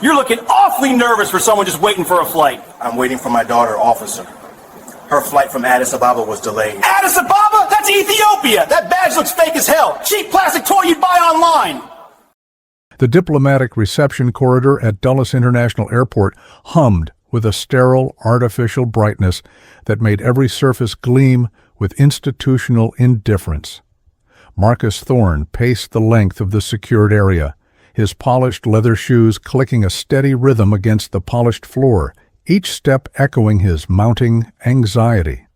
You're looking awfully nervous for someone just waiting for a flight. I'm waiting for my daughter, officer. Her flight from Addis Ababa was delayed. Addis Ababa? That's Ethiopia! That badge looks fake as hell! Cheap plastic toy you'd buy online! The diplomatic reception corridor at Dulles International Airport hummed with a sterile, artificial brightness that made every surface gleam with institutional indifference. Marcus Thorne paced the length of the secured area, his polished leather shoes clicking a steady rhythm against the polished floor, each step echoing his mounting anxiety.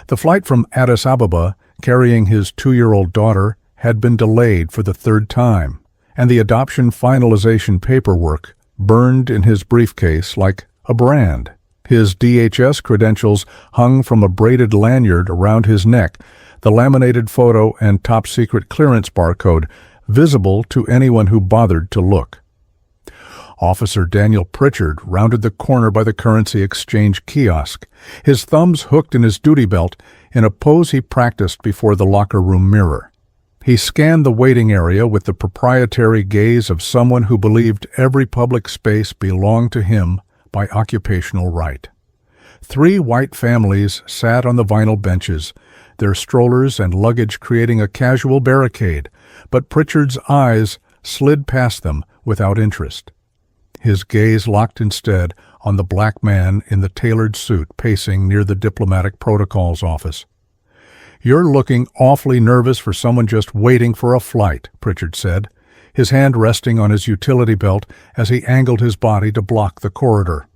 The flight from Addis Ababa, carrying his 2-year-old daughter, had been delayed for the 3rd time, and the adoption finalization paperwork burned in his briefcase like a brand. His DHS credentials hung from a braided lanyard around his neck, the laminated photo and top-secret clearance barcode visible to anyone who bothered to look. Officer Daniel Pritchard rounded the corner by the currency exchange kiosk, his thumbs hooked in his duty belt in a pose he practiced before the locker room mirror. He scanned the waiting area with the proprietary gaze of someone who believed every public space belonged to him by occupational right. 3 white families sat on the vinyl benches, their strollers and luggage creating a casual barricade, but Pritchard's eyes slid past them without interest. His gaze locked instead on the black man in the tailored suit pacing near the diplomatic protocols office. "You're looking awfully nervous for someone just waiting for a flight," Pritchard said, his hand resting on his utility belt as he angled his body to block the corridor.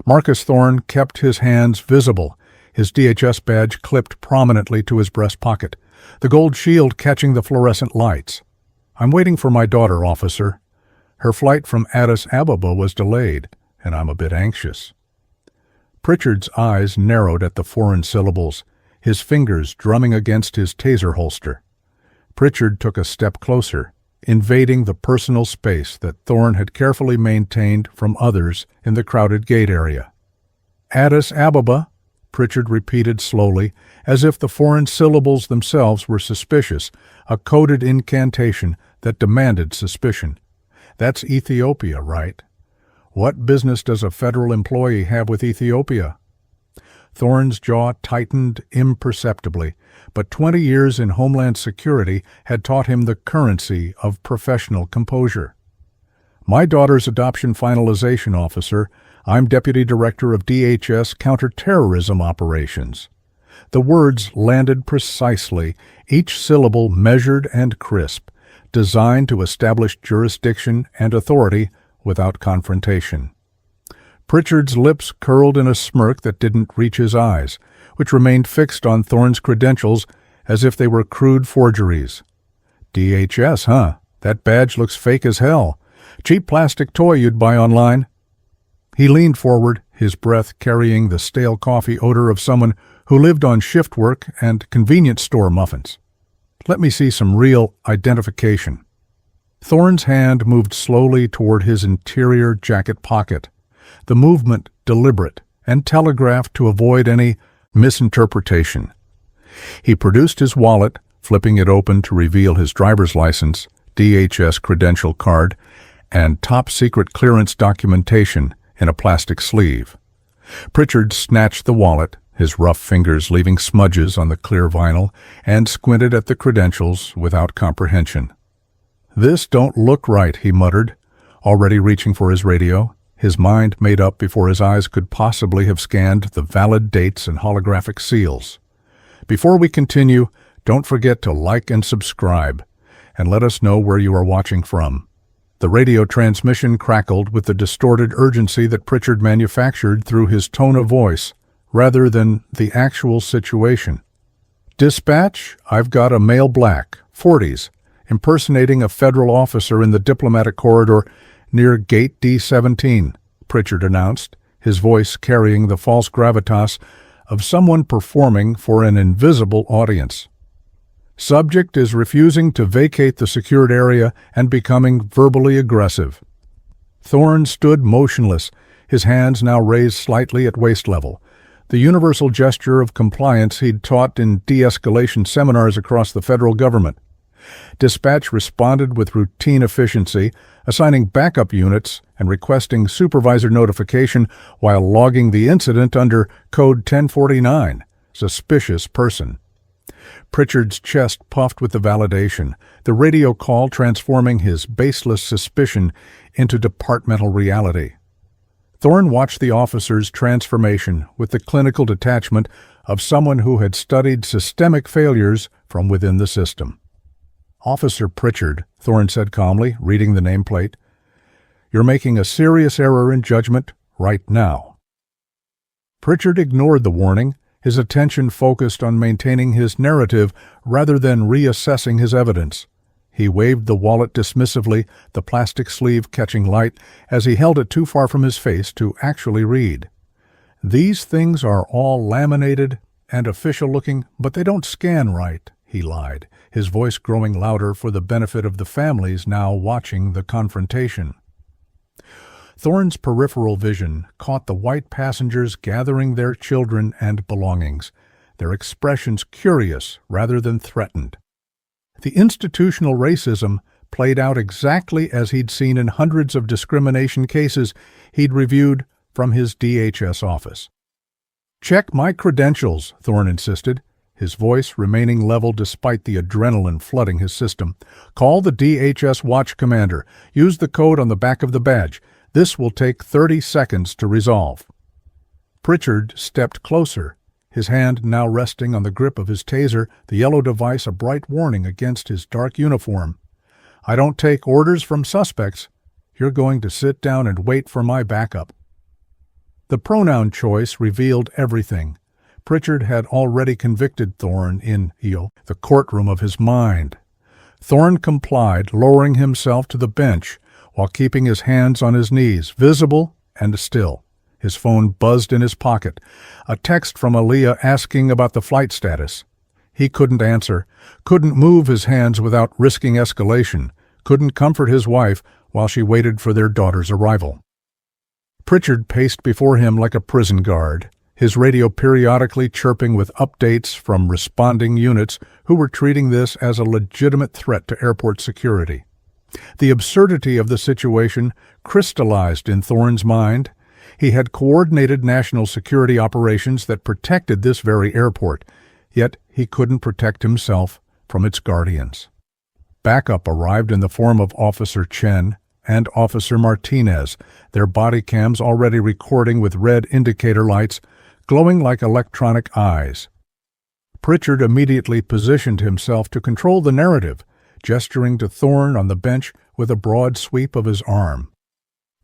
Marcus Thorne kept his hands visible, his DHS badge clipped prominently to his breast pocket, the gold shield catching the fluorescent lights. "I'm waiting for my daughter, officer. Her flight from Addis Ababa was delayed, and I'm a bit anxious." Pritchard's eyes narrowed at the foreign syllables, his fingers drumming against his taser holster. Pritchard took a step closer, invading the personal space that Thorne had carefully maintained from others in the crowded gate area. "Addis Ababa," Pritchard repeated slowly, as if the foreign syllables themselves were suspicious, a coded incantation that demanded suspicion. "That's Ethiopia, right? What business does a federal employee have with Ethiopia?" Thorne's jaw tightened imperceptibly, but 20 years in Homeland Security had taught him the currency of professional composure. "My daughter's adoption finalization officer. I'm Deputy Director of DHS Counterterrorism Operations." The words landed precisely, each syllable measured and crisp, designed to establish jurisdiction and authority without confrontation. Pritchard's lips curled in a smirk that didn't reach his eyes, which remained fixed on Thorne's credentials as if they were crude forgeries. "DHS, huh? That badge looks fake as hell. Cheap plastic toy you'd buy online." He leaned forward, his breath carrying the stale coffee odor of someone who lived on shift work and convenience store muffins. "Let me see some real identification." Thorne's hand moved slowly toward his interior jacket pocket, the movement deliberate and telegraphed to avoid any misinterpretation. He produced his wallet, flipping it open to reveal his driver's license, DHS credential card, and top-secret clearance documentation in a plastic sleeve. Pritchard snatched the wallet, his rough fingers leaving smudges on the clear vinyl, and squinted at the credentials without comprehension. "This don't look right," he muttered, already reaching for his radio, his mind made up before his eyes could possibly have scanned the valid dates and holographic seals. Before we continue, don't forget to like and subscribe, and let us know where you are watching from. The radio transmission crackled with the distorted urgency that Pritchard manufactured through his tone of voice, rather than the actual situation. "Dispatch, I've got a male black, 40s, impersonating a federal officer in the diplomatic corridor near Gate D17, Pritchard announced, his voice carrying the false gravitas of someone performing for an invisible audience. "Subject is refusing to vacate the secured area and becoming verbally aggressive." Thorne stood motionless, his hands now raised slightly at waist level, the universal gesture of compliance he'd taught in de-escalation seminars across the federal government. Dispatch responded with routine efficiency, assigning backup units and requesting supervisor notification while logging the incident under Code 1049, suspicious person. Pritchard's chest puffed with the validation, the radio call transforming his baseless suspicion into departmental reality. Thorne watched the officer's transformation with the clinical detachment of someone who had studied systemic failures from within the system. "Officer Pritchard," Thorne said calmly, reading the nameplate, "you're making a serious error in judgment right now." Pritchard ignored the warning, his attention focused on maintaining his narrative rather than reassessing his evidence. He waved the wallet dismissively, the plastic sleeve catching light as he held it too far from his face to actually read. "These things are all laminated and official-looking, but they don't scan right," he lied, his voice growing louder for the benefit of the families now watching the confrontation. Thorne's peripheral vision caught the white passengers gathering their children and belongings, their expressions curious rather than threatened. The institutional racism played out exactly as he'd seen in hundreds of discrimination cases he'd reviewed from his DHS office. "Check my credentials," Thorne insisted, his voice remaining level despite the adrenaline flooding his system. "Call the DHS watch commander. Use the code on the back of the badge. This will take 30 seconds to resolve." Pritchard stepped closer, his hand now resting on the grip of his taser, the yellow device a bright warning against his dark uniform. "I don't take orders from suspects. You're going to sit down and wait for my backup." The pronoun choice revealed everything. Pritchard had already convicted Thorne in the courtroom of his mind. Thorne complied, lowering himself to the bench while keeping his hands on his knees, visible and still. His phone buzzed in his pocket, a text from Aaliyah asking about the flight status. He couldn't answer, couldn't move his hands without risking escalation, couldn't comfort his wife while she waited for their daughter's arrival. Pritchard paced before him like a prison guard, his radio periodically chirping with updates from responding units who were treating this as a legitimate threat to airport security. The absurdity of the situation crystallized in Thorne's mind. He had coordinated national security operations that protected this very airport, yet he couldn't protect himself from its guardians. Backup arrived in the form of Officer Chen and Officer Martinez, their body cams already recording with red indicator lights, glowing like electronic eyes. Pritchard immediately positioned himself to control the narrative, gesturing to Thorne on the bench with a broad sweep of his arm.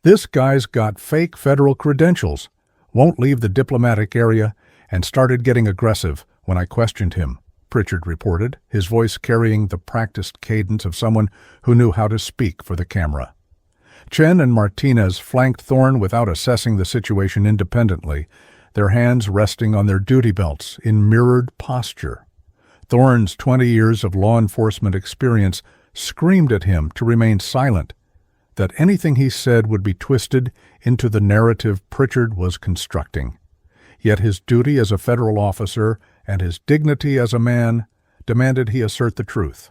"This guy's got fake federal credentials, won't leave the diplomatic area, and started getting aggressive when I questioned him," Pritchard reported, his voice carrying the practiced cadence of someone who knew how to speak for the camera. Chen and Martinez flanked Thorne without assessing the situation independently, their hands resting on their duty belts in mirrored posture. Thorne's 20 years of law enforcement experience screamed at him to remain silent, that anything he said would be twisted into the narrative Pritchard was constructing. Yet his duty as a federal officer and his dignity as a man demanded he assert the truth.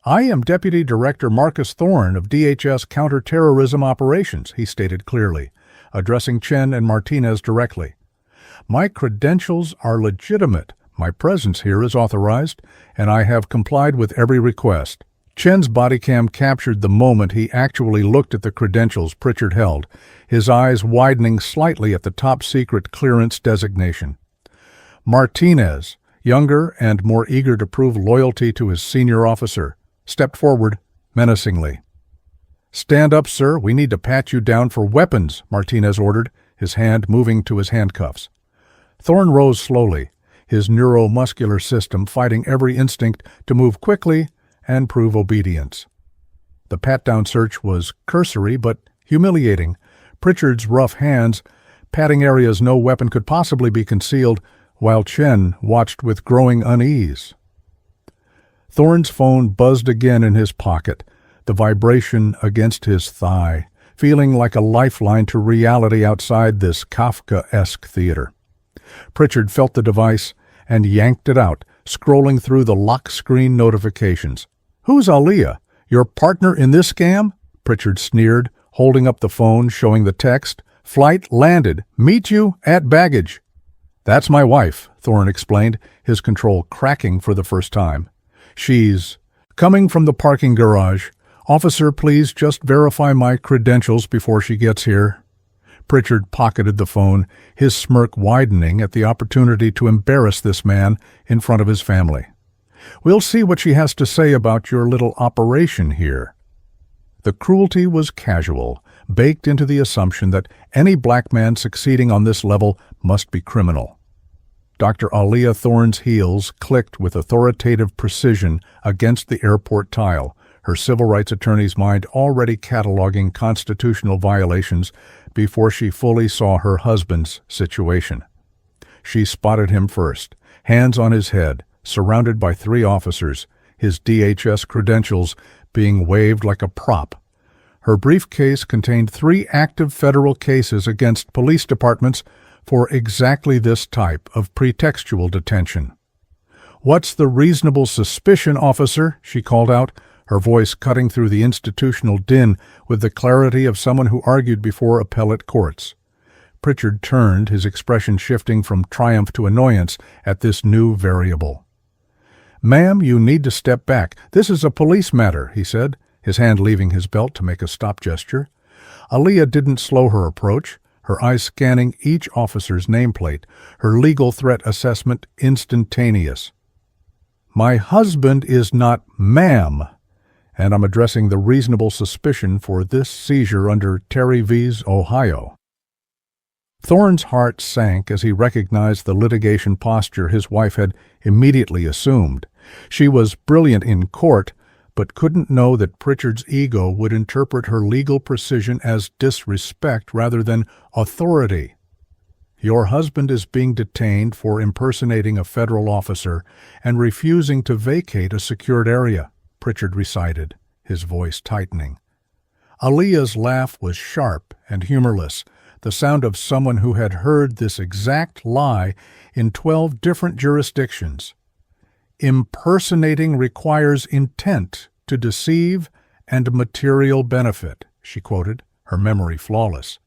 "I am Deputy Director Marcus Thorne of DHS Counterterrorism Operations," he stated clearly, addressing Chen and Martinez directly. "My credentials are legitimate. My presence here is authorized, and I have complied with every request." Chen's body cam captured the moment he actually looked at the credentials Pritchard held, his eyes widening slightly at the top-secret clearance designation. Martinez, younger and more eager to prove loyalty to his senior officer, stepped forward menacingly. "Stand up, sir. We need to pat you down for weapons," Martinez ordered, his hand moving to his handcuffs. Thorne rose slowly, his neuromuscular system fighting every instinct to move quickly and prove obedience. The pat-down search was cursory but humiliating, Pritchard's rough hands patting areas no weapon could possibly be concealed, while Chen watched with growing unease. Thorne's phone buzzed again in his pocket, the vibration against his thigh, feeling like a lifeline to reality outside this Kafka-esque theater. Pritchard felt the device and yanked it out, scrolling through the lock screen notifications. "Who's Aaliyah? Your partner in this scam?" Pritchard sneered, holding up the phone, showing the text. "Flight landed. Meet you at baggage." "That's my wife," Thorne explained, his control cracking for the first time. "She's coming from the parking garage. Officer, please just verify my credentials before she gets here." Pritchard pocketed the phone, his smirk widening at the opportunity to embarrass this man in front of his family. "We'll see what she has to say about your little operation here." The cruelty was casual, baked into the assumption that any black man succeeding on this level must be criminal. Dr. Aaliyah Thorne's heels clicked with authoritative precision against the airport tile, her civil rights attorney's mind already cataloging constitutional violations before she fully saw her husband's situation. She spotted him first, hands on his head, surrounded by 3 officers, his DHS credentials being waved like a prop. Her briefcase contained 3 active federal cases against police departments for exactly this type of pretextual detention. "What's the reasonable suspicion, officer?" she called out, her voice cutting through the institutional din with the clarity of someone who argued before appellate courts. Pritchard turned, his expression shifting from triumph to annoyance at this new variable. "Ma'am, you need to step back. This is a police matter," he said, his hand leaving his belt to make a stop gesture. Aaliyah didn't slow her approach, her eyes scanning each officer's nameplate, her legal threat assessment instantaneous. "My husband is not ma'am, and I'm addressing the reasonable suspicion for this seizure under Terry v's Ohio." Thorne's heart sank as he recognized the litigation posture his wife had immediately assumed. She was brilliant in court, but couldn't know that Pritchard's ego would interpret her legal precision as disrespect rather than authority. "Your husband is being detained for impersonating a federal officer and refusing to vacate a secured area," Pritchard recited, his voice tightening. Aaliyah's laugh was sharp and humorless, the sound of someone who had heard this exact lie in 12 different jurisdictions. "Impersonating requires intent to deceive and material benefit," she quoted, her memory flawless.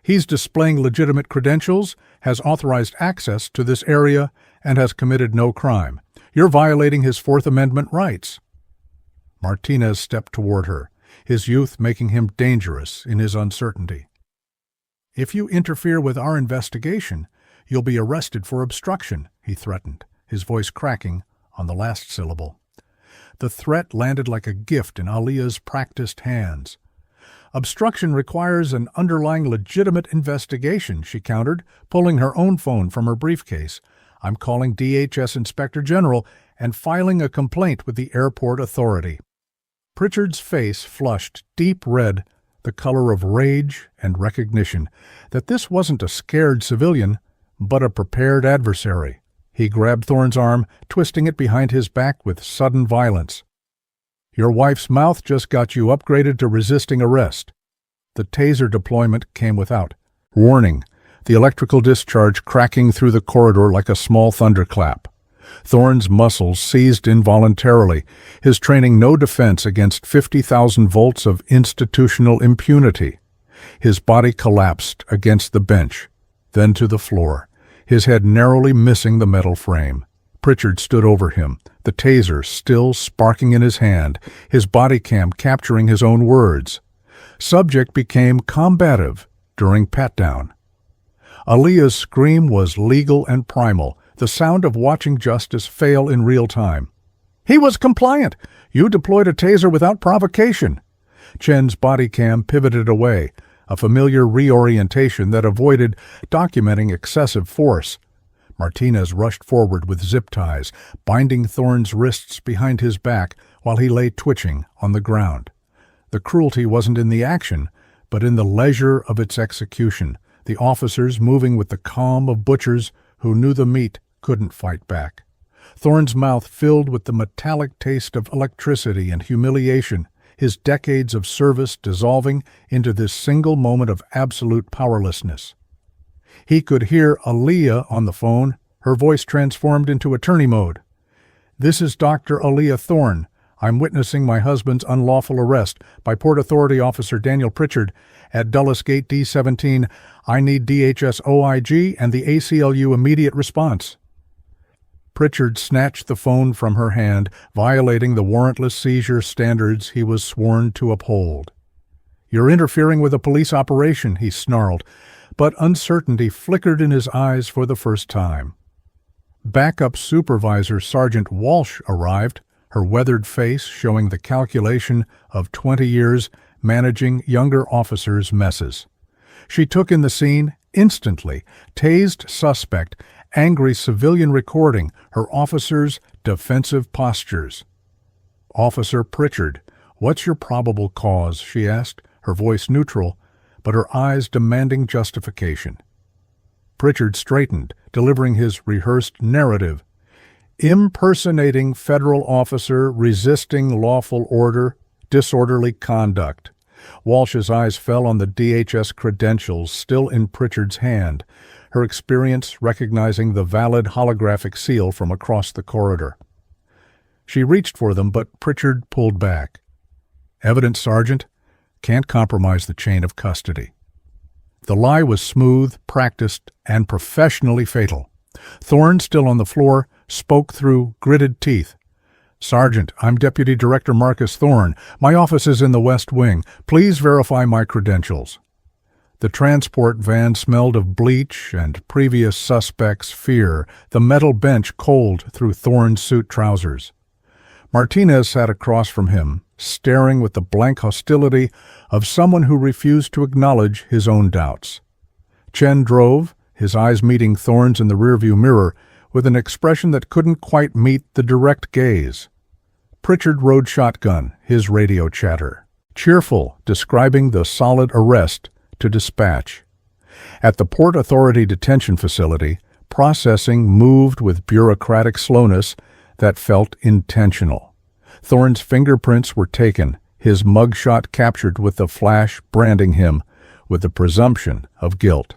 "He's displaying legitimate credentials, has authorized access to this area, and has committed no crime. You're violating his Fourth Amendment rights." Martinez stepped toward her, his youth making him dangerous in his uncertainty. "If you interfere with our investigation, you'll be arrested for obstruction," he threatened, his voice cracking on the last syllable. The threat landed like a gift in Aaliyah's practiced hands. "Obstruction requires an underlying legitimate investigation," she countered, pulling her own phone from her briefcase. "I'm calling DHS Inspector General and filing a complaint with the airport authority." Pritchard's face flushed deep red, the color of rage and recognition that this wasn't a scared civilian, but a prepared adversary. He grabbed Thorne's arm, twisting it behind his back with sudden violence. "Your wife's mouth just got you upgraded to resisting arrest." The taser deployment came without warning, the electrical discharge cracking through the corridor like a small thunderclap. Thorne's muscles seized involuntarily, his training no defense against 50,000 volts of institutional impunity. His body collapsed against the bench, then to the floor, his head narrowly missing the metal frame. Pritchard stood over him, the taser still sparking in his hand, his body cam capturing his own words. Subject became combative during pat-down. Aaliyah's scream was legal and primal, the sound of watching justice fail in real time. "He was compliant! You deployed a taser without provocation!" Chen's body cam pivoted away, a familiar reorientation that avoided documenting excessive force. Martinez rushed forward with zip ties, binding Thorne's wrists behind his back while he lay twitching on the ground. The cruelty wasn't in the action, but in the leisure of its execution, the officers moving with the calm of butchers who knew the meat couldn't fight back. Thorne's mouth filled with the metallic taste of electricity and humiliation, his decades of service dissolving into this single moment of absolute powerlessness. He could hear Aaliyah on the phone, her voice transformed into attorney mode. "This is Dr. Aaliyah Thorne. I'm witnessing my husband's unlawful arrest by Port Authority Officer Daniel Pritchard at Dulles Gate D17. I need DHS OIG and the ACLU immediate response." Pritchard snatched the phone from her hand, violating the warrantless seizure standards he was sworn to uphold. "You're interfering with a police operation," he snarled, but uncertainty flickered in his eyes for the first time. Backup Supervisor Sergeant Walsh arrived, her weathered face showing the calculation of 20 years managing younger officers' messes. She took in the scene instantly, tased suspect, angry civilian recording her officer's defensive postures. "Officer Pritchard, what's your probable cause?" she asked, her voice neutral, but her eyes demanding justification. Pritchard straightened, delivering his rehearsed narrative. "Impersonating federal officer, resisting lawful order, disorderly conduct." Walsh's eyes fell on the DHS credentials still in Pritchard's hand, her experience recognizing the valid holographic seal from across the corridor. She reached for them, but Pritchard pulled back. "Evidence, Sergeant. Can't compromise the chain of custody." The lie was smooth, practiced, and professionally fatal. Thorne, still on the floor, spoke through gritted teeth. "Sergeant, I'm Deputy Director Marcus Thorne. My office is in the West Wing. Please verify my credentials." The transport van smelled of bleach and previous suspects' fear, the metal bench cold through Thorne's suit trousers. Martinez sat across from him, staring with the blank hostility of someone who refused to acknowledge his own doubts. Chen drove, his eyes meeting Thorne's in the rearview mirror, with an expression that couldn't quite meet the direct gaze. Pritchard rode shotgun, his radio chatter, cheerful, describing the solid arrest to dispatch. At the Port Authority detention facility, processing moved with bureaucratic slowness that felt intentional. Thorne's fingerprints were taken, his mugshot captured with the flash branding him with the presumption of guilt.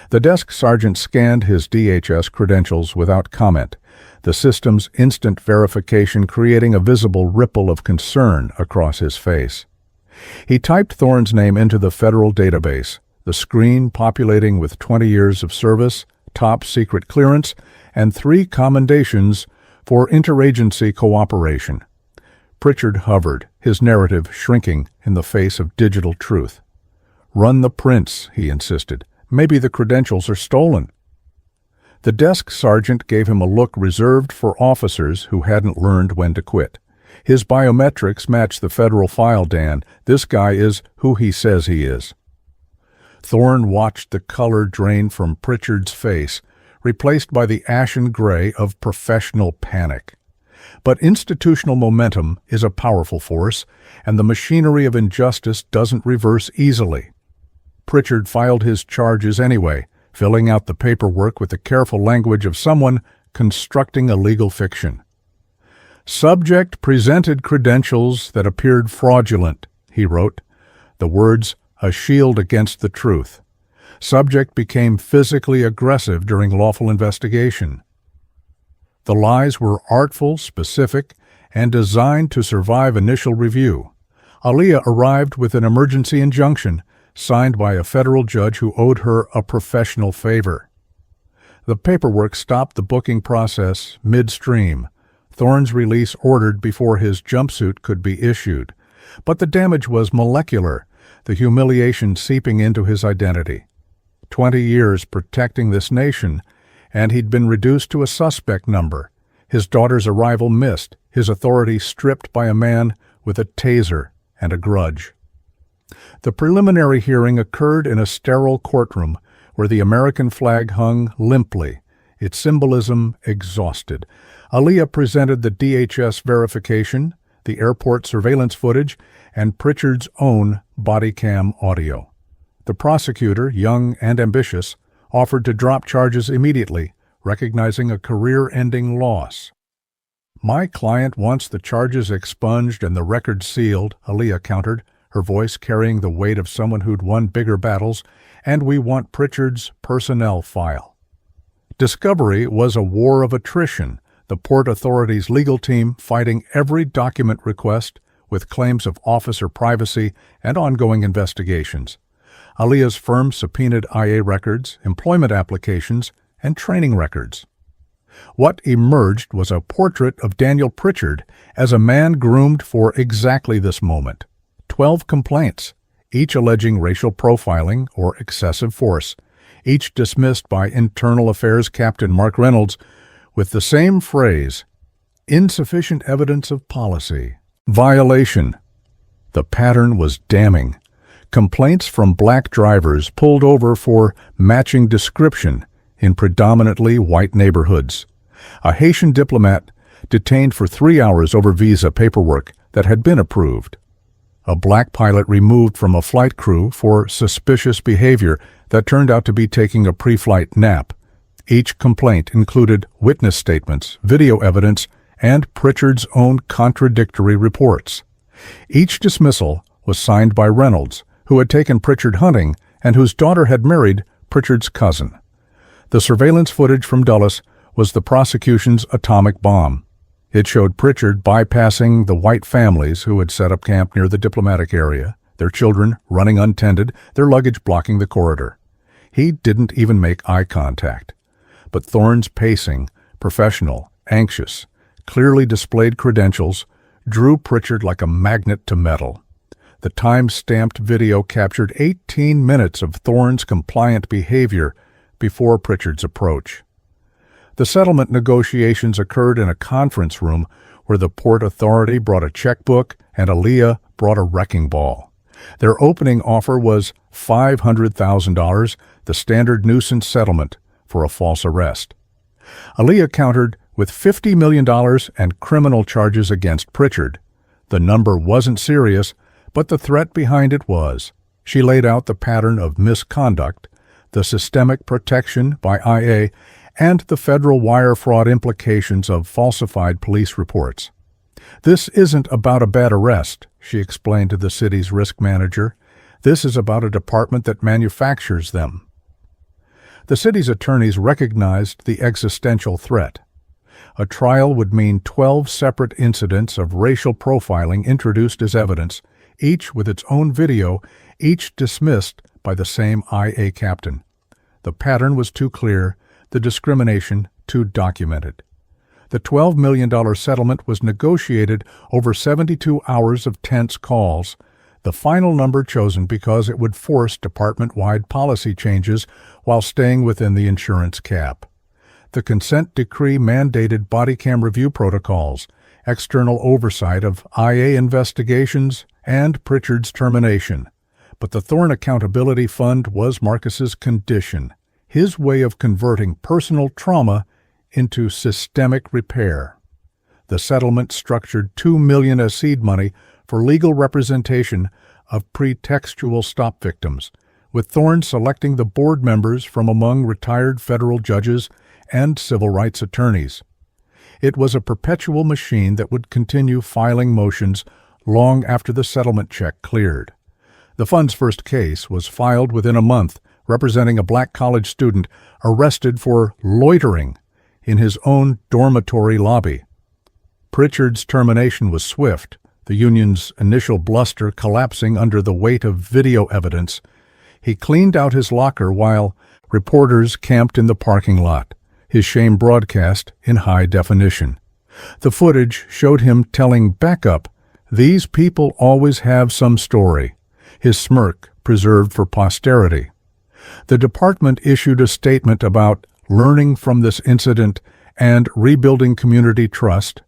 The desk sergeant scanned his DHS credentials without comment, the system's instant verification creating a visible ripple of concern across his face. He typed Thorne's name into the federal database, the screen populating with 20 years of service, top secret clearance, and 3 commendations for interagency cooperation. Pritchard hovered, his narrative shrinking in the face of digital truth. "Run the prints," he insisted. "Maybe the credentials are stolen." The desk sergeant gave him a look reserved for officers who hadn't learned when to quit. "His biometrics match the federal file, Dan. This guy is who he says he is." Thorne watched the color drain from Pritchard's face, replaced by the ashen gray of professional panic. But institutional momentum is a powerful force, and the machinery of injustice doesn't reverse easily. Pritchard filed his charges anyway, filling out the paperwork with the careful language of someone constructing a legal fiction. "Subject presented credentials that appeared fraudulent," he wrote, the words a shield against the truth. Subject became physically aggressive during lawful investigation. The lies were artful, specific, and designed to survive initial review. Aaliyah arrived with an emergency injunction, signed by a federal judge who owed her a professional favor. The paperwork stopped the booking process midstream, Thorne's release ordered before his jumpsuit could be issued. But the damage was molecular, the humiliation seeping into his identity. 20 years protecting this nation, and he'd been reduced to a suspect number, his daughter's arrival missed, his authority stripped by a man with a taser and a grudge. The preliminary hearing occurred in a sterile courtroom where the American flag hung limply, its symbolism exhausted. Aaliyah presented the DHS verification, the airport surveillance footage, and Pritchard's own body cam audio. The prosecutor, young and ambitious, offered to drop charges immediately, recognizing a career-ending loss. "My client wants the charges expunged and the record sealed," Aaliyah countered, her voice carrying the weight of someone who'd won bigger battles, "and we want Pritchard's personnel file." Discovery was a war of attrition, the Port Authority's legal team fighting every document request with claims of officer privacy and ongoing investigations. Aaliyah's firm subpoenaed IA records, employment applications, and training records. What emerged was a portrait of Daniel Pritchard as a man groomed for exactly this moment. 12 complaints, each alleging racial profiling or excessive force, each dismissed by Internal Affairs Captain Mark Reynolds with the same phrase, insufficient evidence of policy. Violation. The pattern was damning. Complaints from black drivers pulled over for matching description in predominantly white neighborhoods. A Haitian diplomat detained for 3 hours over visa paperwork that had been approved. A black pilot removed from a flight crew for suspicious behavior that turned out to be taking a pre-flight nap. Each complaint included witness statements, video evidence, and Pritchard's own contradictory reports. Each dismissal was signed by Reynolds, who had taken Pritchard hunting and whose daughter had married Pritchard's cousin. The surveillance footage from Dulles was the prosecution's atomic bomb. It showed Pritchard bypassing the white families who had set up camp near the diplomatic area, their children running untended, their luggage blocking the corridor. He didn't even make eye contact. But Thorne's pacing, professional, anxious, clearly displayed credentials, drew Pritchard like a magnet to metal. The time-stamped video captured 18 minutes of Thorne's compliant behavior before Pritchard's approach. The settlement negotiations occurred in a conference room where the Port Authority brought a checkbook and Aaliyah brought a wrecking ball. Their opening offer was $500,000, the standard nuisance settlement for a false arrest. Aaliyah countered with $50 million and criminal charges against Pritchard. The number wasn't serious, but the threat behind it was. She laid out the pattern of misconduct, the systemic protection by IA, and the federal wire fraud implications of falsified police reports. This isn't about a bad arrest, she explained to the city's risk manager. This is about a department that manufactures them. The city's attorneys recognized the existential threat. A trial would mean 12 separate incidents of racial profiling introduced as evidence, each with its own video, each dismissed by the same IA captain. The pattern was too clear, the discrimination too documented. The $12 million settlement was negotiated over 72 hours of tense calls, the final number chosen because it would force department-wide policy changes while staying within the insurance cap. The consent decree mandated body cam review protocols, external oversight of IA investigations, and Pritchard's termination. But the Thorne Accountability Fund was Marcus's condition, his way of converting personal trauma into systemic repair. The settlement structured $2 million as seed money for legal representation of pretextual stop victims, with Thorne selecting the board members from among retired federal judges and civil rights attorneys. It was a perpetual machine that would continue filing motions long after the settlement check cleared. The fund's first case was filed within a month, representing a black college student arrested for loitering in his own dormitory lobby. Pritchard's termination was swift, the union's initial bluster collapsing under the weight of video evidence. He cleaned out his locker while reporters camped in the parking lot, his shame broadcast in high definition. The footage showed him telling backup, "These people always have some story," his smirk preserved for posterity. The department issued a statement about learning from this incident and rebuilding community trust,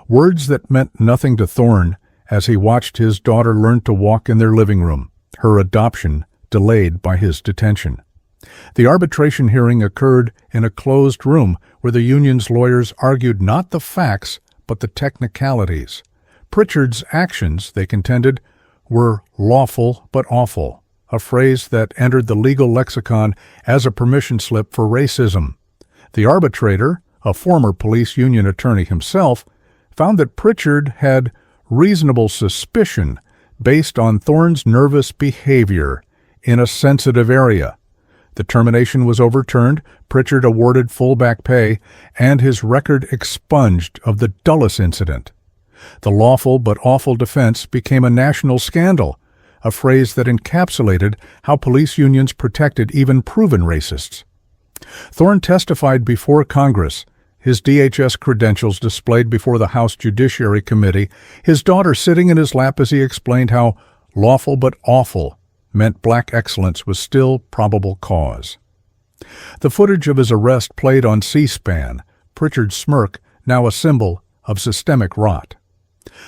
words that meant nothing to Thorne as he watched his daughter learn to walk in their living room, her adoption delayed by his detention. The arbitration hearing occurred in a closed room where the union's lawyers argued not the facts but the technicalities. Pritchard's actions, they contended, were lawful but awful, a phrase that entered the legal lexicon as a permission slip for racism. The arbitrator, a former police union attorney himself, found that Pritchard had reasonable suspicion based on Thorne's nervous behavior in a sensitive area. The termination was overturned, Pritchard awarded full back pay, and his record expunged of the Dulles incident. The lawful but awful defense became a national scandal, a phrase that encapsulated how police unions protected even proven racists. Thorne testified before Congress, his DHS credentials displayed before the House Judiciary Committee, his daughter sitting in his lap as he explained how lawful but awful meant black excellence was still probable cause. The footage of his arrest played on C-SPAN, Pritchard's smirk now a symbol of systemic rot.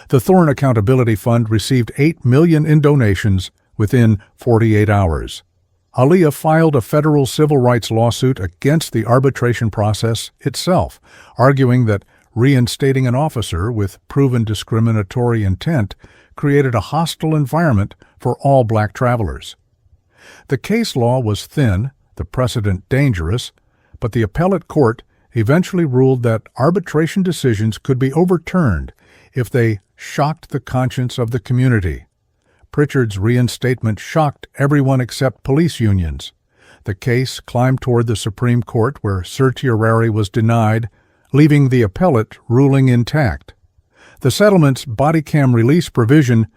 The Thorne Accountability Fund received $8 million in donations within 48 hours. Aaliyah filed a federal civil rights lawsuit against the arbitration process itself, arguing that reinstating an officer with proven discriminatory intent created a hostile environment for all black travelers. The case law was thin, the precedent dangerous, but the appellate court eventually ruled that arbitration decisions could be overturned if they shocked the conscience of the community. Pritchard's reinstatement shocked everyone except police unions. The case climbed toward the Supreme Court, where certiorari was denied, leaving the appellate ruling intact. The settlement's body cam release provision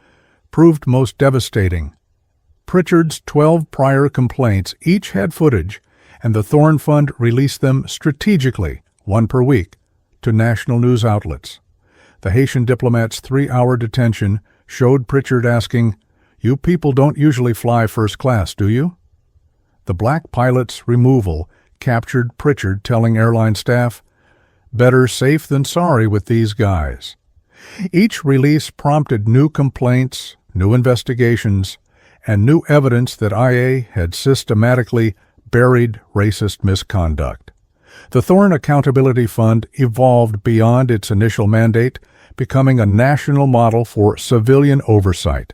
proved most devastating. Pritchard's 12 prior complaints each had footage, and the Thorne Fund released them strategically, one per week, to national news outlets. The Haitian diplomat's 3-hour detention showed Pritchard asking, "You people don't usually fly first class, do you?" The black pilot's removal captured Pritchard telling airline staff, "Better safe than sorry with these guys." Each release prompted new complaints, new investigations, and new evidence that IA had systematically buried racist misconduct. The Thorne Accountability Fund evolved beyond its initial mandate, becoming a national model for civilian oversight.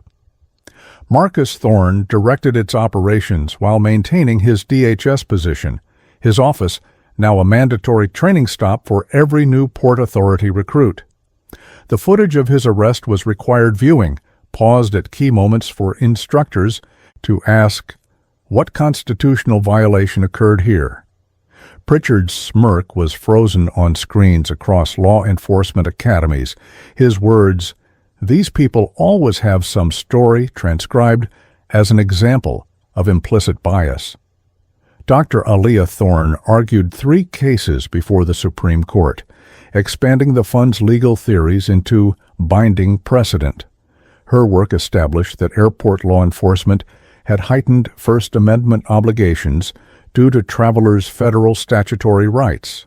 Marcus Thorne directed its operations while maintaining his DHS position, his office now a mandatory training stop for every new Port Authority recruit. The footage of his arrest was required viewing, paused at key moments for instructors to ask, "What constitutional violation occurred here?" Pritchard's smirk was frozen on screens across law enforcement academies. His words, "These people always have some story," transcribed as an example of implicit bias. Dr. Aaliyah Thorne argued 3 cases before the Supreme Court, expanding the fund's legal theories into binding precedent. Her work established that airport law enforcement had heightened First Amendment obligations due to travelers' federal statutory rights.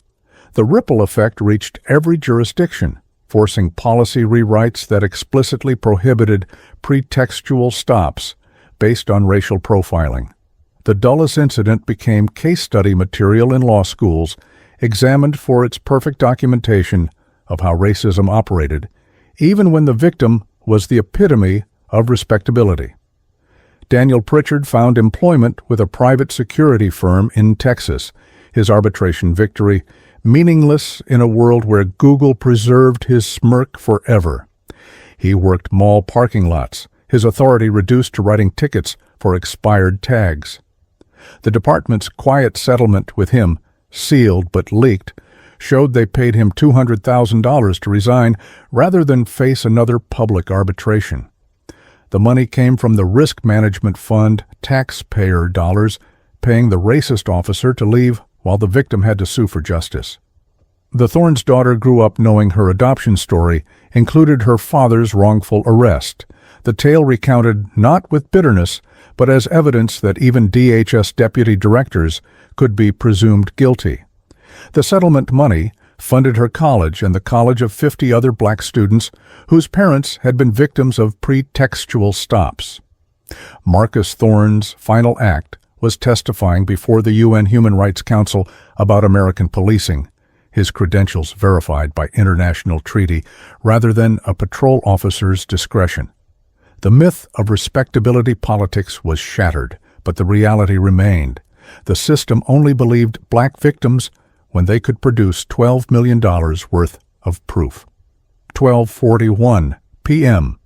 The ripple effect reached every jurisdiction, forcing policy rewrites that explicitly prohibited pretextual stops based on racial profiling. The Dulles incident became case study material in law schools, examined for its perfect documentation of how racism operated, even when the victim was the epitome of respectability. Daniel Pritchard found employment with a private security firm in Texas, his arbitration victory meaningless in a world where Google preserved his smirk forever. He worked mall parking lots, his authority reduced to writing tickets for expired tags. The department's quiet settlement with him, sealed but leaked, showed they paid him $200,000 to resign rather than face another public arbitration. The money came from the Risk Management Fund, taxpayer dollars, paying the racist officer to leave while the victim had to sue for justice. The Thorne's daughter grew up knowing her adoption story included her father's wrongful arrest. The tale recounted not with bitterness, but as evidence that even DHS deputy directors could be presumed guilty. The settlement money funded her college and the college of 50 other black students whose parents had been victims of pretextual stops. Marcus Thorne's final act was testifying before the UN Human Rights Council about American policing, his credentials verified by international treaty rather than a patrol officer's discretion. The myth of respectability politics was shattered, but the reality remained. The system only believed black victims when they could produce $12 million worth of proof. 12:41 p.m.